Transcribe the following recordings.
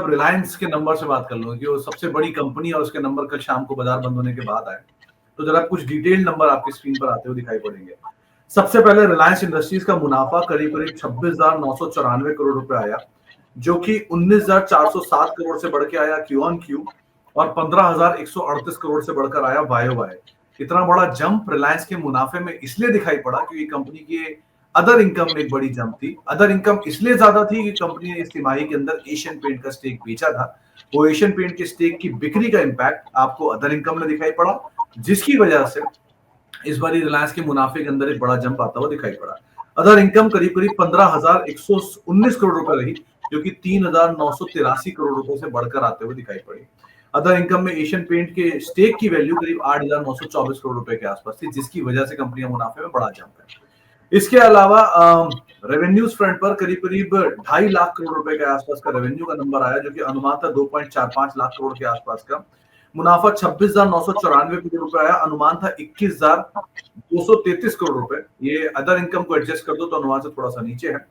रिलायंस के नंबर से बात कर लो कि वो सबसे बड़ी कंपनी और उसके नंबर कल शाम को बाजार बंद होने के बाद आए, तो जरा कुछ डिटेल नंबर आपकी स्क्रीन पर आते हुए दिखाई पड़ेंगे। सबसे पहले रिलायंस इंडस्ट्रीज का मुनाफा करीब करीब 26,994 करोड़ रुपए आया, जो कि 19,407 करोड़ से बढ़ के आया क्यू ऑन क्यू और 15,138 करोड़ से बढ़कर आया वाई वाई। इतना बड़ा जंप रिलायंस के मुनाफे में इसलिए दिखाई पड़ा क्योंकि कंपनी की अदर इनकम में एक बड़ी जंप थी। अदर इनकम इसलिए ज्यादा थी कि कंपनी ने इस तिमाही के अंदर एशियन पेंट का स्टेक बेचा था। वो एशियन पेंट के स्टेक की बिक्री का इंपैक्ट आपको अदर इनकम में दिखाई पड़ा, जिसकी वजह से इस बार रिलायंस के मुनाफे के अंदर एक बड़ा जंप आता हुआ दिखाई पड़ा। अदर इनकम करीब करीब 15,119 करोड़ रुपए रही, जो कि 3,983 करोड़ रुपए से बढ़कर आते हुए दिखाई पड़ी। अदर इनकम में एशियन पेंट के स्टेक की वैल्यू करीब 8,924 करोड़ रुपए के आसपास थी, जिसकी वजह से कंपनी के मुनाफे में बड़ा जंप है। इसके अलावा रेवेन्यूज फ्रंट पर करीब करीब 2.5 लाख करोड़ रुपए के आसपास का रेवेन्यू का नंबर आया, जो कि अनुमान था 2.45 लाख करोड़ के आसपास का। मुनाफा 26,994 करोड़ रुपए आया, अनुमान था 21,233 करोड़ रुपए। ये अदर इनकम को एडजस्ट कर दो तो अनुमान से थोड़ा सा नीचे है।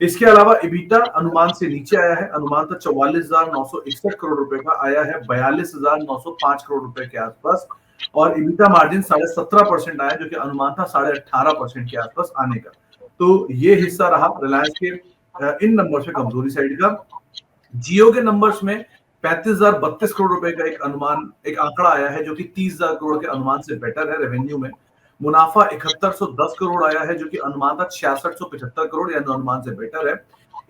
इसके अलावा इबिटा अनुमान से नीचे आया है, अनुमान था 44,961 करोड़ रुपए का, आया है 42,905 करोड़ रुपए के आसपास। और इबिटा मार्जिन 17.5% आया, जो कि अनुमान था 18.5% के आसपास आने का। तो ये हिस्सा रहा रिलायंस के इन नंबर्स में कमजोरी साइड का। जियो के नंबर्स में 35,032 करोड़ रुपए का एक आंकड़ा आया है, जो कि 30,000 करोड़ के अनुमान से बेटर है रेवेन्यू में। मुनाफा 7110 करोड़ आया है, जो कि अनुमान था 6675 करोड़, यानी अनुमान से बेटर है।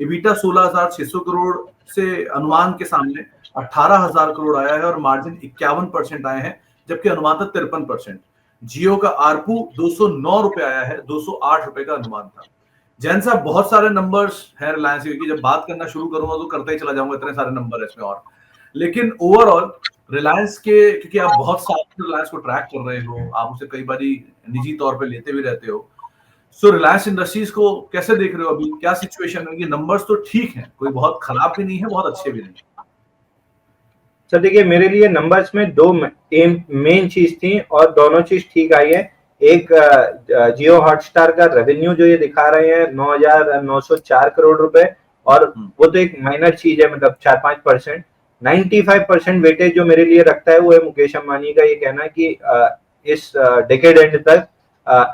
इबिटा 16,600 करोड़ से अनुमान के सामने 18,000 करोड़ आया है और मार्जिन 51% आए हैं, जबकि अनुमान था 53%। जियो का आरपू 209 रुपए आया है, 208 रुपए का अनुमान था। जैन साहब, बहुत सारे नंबर्स हैं रिलायंस की, जब बात करना शुरू करूंगा तो करता ही चला जाऊंगा, इतने सारे नंबर है इसमें। और लेकिन ओवरऑल रिलायंस के, क्योंकि आप बहुत सारे रिलायंस को ट्रैक कर रहे हो, आप उसे कई बार निजी तौर पे लेते भी रहते हो, सो रिलायंस इंडस्ट्रीज को कैसे देख रहे हो? अभी क्या सिचुएशन है? नंबर्स तो ठीक है, कोई बहुत खराब भी नहीं है, बहुत अच्छे भी नहीं। सर देखिए, मेरे लिए नंबर्स में दो मेन चीज थी और दोनों चीज ठीक आई है। एक जियो हॉटस्टार का रेवेन्यू जो ये दिखा रहे हैं 9,904 करोड़ रुपए, और वो तो एक माइनर चीज है, मतलब 4-5%। 95% वेटेज जो मेरे लिए रखता है वो है मुकेश अंबानी का ये कहना कि इस डेकेड एंड तक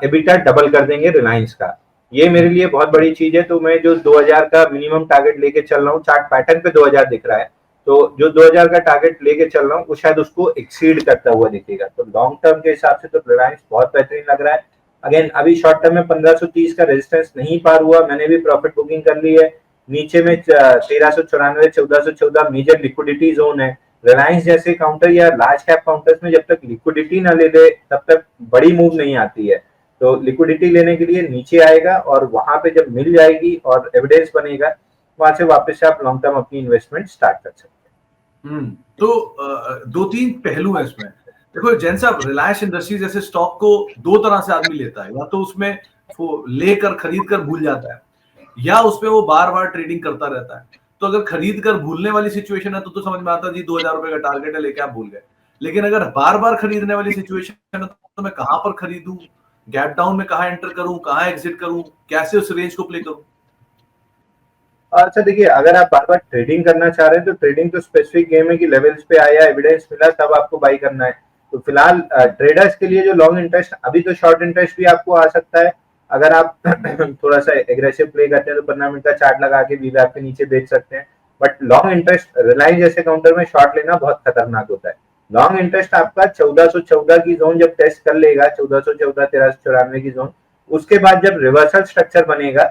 एबिटा डबल कर देंगे रिलायंस का। ये मेरे लिए बहुत बड़ी चीज है। तो मैं जो 2000 का मिनिमम टारगेट लेके चल रहा हूँ, चार्ट पैटर्न पे 2000 दिख रहा है, तो जो 2000 का टारगेट लेके चल रहा हूँ वो शायद उसको एक्सीड करता हुआ दिखेगा। तो लॉन्ग टर्म के हिसाब से तो रिलायंस बहुत बेहतरीन लग रहा है। अगेन अभी शॉर्ट टर्म में 1530 का रेजिस्टेंस नहीं पार हुआ, मैंने भी प्रॉफिट बुकिंग कर ली है। नीचे में 1394, 1414 मेजर लिक्विडिटी जोन है। रिलायंस जैसे काउंटर या लार्ज कैप काउंटर्स में जब तक लिक्विडिटी ना ले ले तब तक बड़ी मूव नहीं आती है। तो लिक्विडिटी लेने के लिए नीचे आएगा और वहां पे जब मिल जाएगी और एविडेंस बनेगा, वहां से वापस से आप लॉन्ग टर्म अपनी इन्वेस्टमेंट स्टार्ट कर सकते हैं। तो दो तीन पहलू है इसमें। देखो जैन साहब, रिलायंस इंडस्ट्रीज जैसे स्टॉक को दो तरह से आदमी लेता है, या तो उसमें वो लेकर खरीद कर भूल जाता है, या उसमें वो बार बार ट्रेडिंग करता रहता है। तो अगर खरीद कर भूलने वाली सिचुएशन है तो समझ में आता है जी 2,000 रुपए का टारगेट है, लेके आप भूल गए। लेकिन अगर बार बार खरीदने वाली सिचुएशन है तो मैं कहां पर खरीदूं, गैप डाउन में कहां एंटर करूं, कहां एग्जिट करूं, कैसे उस रेंज को प्ले करूं? अच्छा देखिए, अगर आप बार बार ट्रेडिंग करना चाह रहे हैं तो ट्रेडिंग तो स्पेसिफिक गेम है कि लेवल्स पे आया, एविडेंस मिला, तब आपको बाई करना है। तो फिलहाल ट्रेडर्स के लिए जो लॉन्ग इंटरेस्ट, अभी तो शॉर्ट इंटरेस्ट भी आपको आ सकता है। अगर आप थोड़ा सा एग्रेसिव प्ले करते हैं तो 15 मिनट का चार्ट लगा के वीवैप के नीचे बेच सकते हैं। बट लॉन्ग इंटरेस्ट रिलायंस जैसे काउंटर में शॉर्ट लेना बहुत खतरनाक होता है। लॉन्ग इंटरेस्ट आपका 1414 की जोन जब टेस्ट कर लेगा, 1414, 1394 की जोन, उसके बाद जब रिवर्सल स्ट्रक्चर बनेगा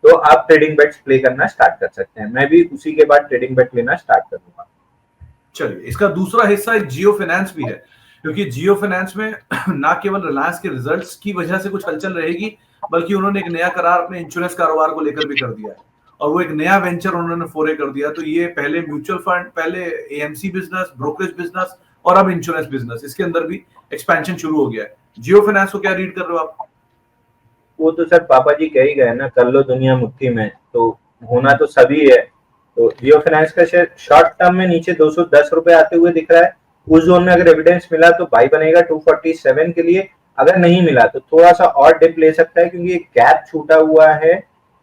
तो आप ट्रेडिंग बेट्स प्ले करना स्टार्ट कर सकते हैं। मैं भी उसी के बाद ट्रेडिंग बेट लेना स्टार्ट करूंगा। चलिए, इसका दूसरा हिस्सा एक जियो फाइनेंस भी है, क्योंकि जियो फाइनेंस में ना केवल रिलायंस के रिजल्ट्स की वजह से कुछ हलचल रहेगी, बल्कि उन्होंने एक नया करार अपने इंश्योरेंस कारोबार को लेकर भी कर दिया है, और वो एक नया वेंचर उन्होंने फोरे कर दिया। तो ये पहले म्यूचुअल फंड, पहले एएमसी बिजनेस, ब्रोकरेज बिजनेस, और अब इंश्योरेंस बिजनेस, इसके अंदर भी एक्सपेंशन शुरू हो गया है। जियो फाइनेंस को क्या रीड कर रहे हो आप? वो तो सर पापा जी कह ही गए ना, कर लो दुनिया मुट्ठी में, तो होना तो सभी है। तो जियो फाइनेंस का शेयर शॉर्ट टर्म में नीचे 210 रुपए आते हुए दिख रहा है। उस जोन में अगर एविडेंस मिला तो बाई बनेगा 247 के लिए। अगर नहीं मिला तो थोड़ा सा और डिप ले सकता है, क्योंकि एक गैप छूटा हुआ है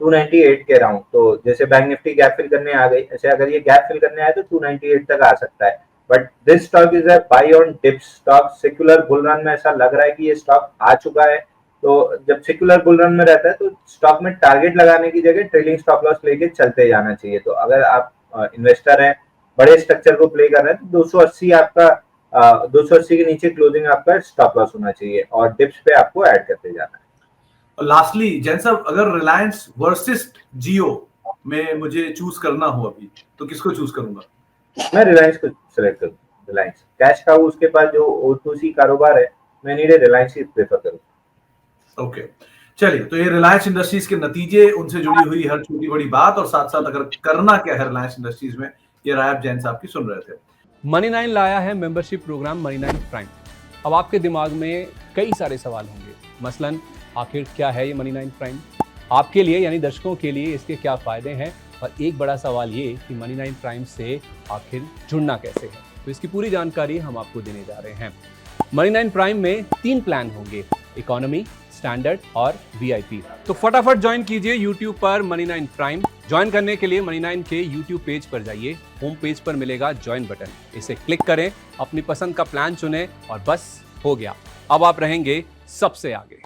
298 के अराउंड। तो जैसे बैंक निफ्टी गैप फिल करने आ गई, ऐसे अगर ये गैप फिल करने आए तो 298 तक आ सकता है। But this stock is a buy on dips stock. Secular bull run में ऐसा लग रहा है कि ये स्टॉक आ चुका है। तो जब सेक्युलर बुल रन में रहता है तो स्टॉक में टारगेट लगाने की जगह ट्रेलिंग स्टॉप लॉस लेके चलते जाना चाहिए। तो अगर आप इन्वेस्टर हैं, बड़े स्ट्रक्चर को प्ले कर रहे हैं, तो 280 आपका 280 के नीचे क्लोजिंग आपका स्टॉप लॉस होना चाहिए और डिप्स पे आपको ऐड करते जाना है। लास्टली जैन साहब, अगर रिलायंस वर्सेस जियो में मुझे चूज करना हो अभी, तो किसको चूज करूंगा? मैं रिलायंस को सिलेक्ट करूँ। रिलायंस कैश का उसके पास जो O2C कारोबार है, मैं नीडे रिलायंस ही प्रेफर करूँ। ओके, चलिए, तो ये रिलायंस इंडस्ट्रीज के नतीजे, उनसे जुड़ी हुई हर छोटी बड़ी बात, और साथ साथ अगर करना क्या है रिलायंस इंडस्ट्रीज में, ये राय आप जैन साहब की सुन रहे थे। मनी9 लाया है मेंबरशिप प्रोग्राम मनी9 प्राइम। अब आपके दिमाग में कई सारे सवाल होंगे, मसलन आखिर क्या है ये मनी9 प्राइम, आपके लिए यानी दर्शकों के लिए इसके क्या फायदे हैं, और एक बड़ा सवाल ये कि मनी9 प्राइम से आखिर जुड़ना कैसे है। तो इसकी पूरी जानकारी हम आपको देने जा रहे हैं। मनी9 प्राइम में 3 प्लान होंगे, इकोनॉमी, स्टैंडर्ड और VIP। तो फटाफट ज्वाइन कीजिए YouTube पर मनी9 प्राइम। ज्वाइन करने के लिए मनी9 के YouTube पेज पर जाइए, होम पेज पर मिलेगा ज्वाइन बटन, इसे क्लिक करें, अपनी पसंद का प्लान चुनें और बस हो गया, अब आप रहेंगे सबसे आगे।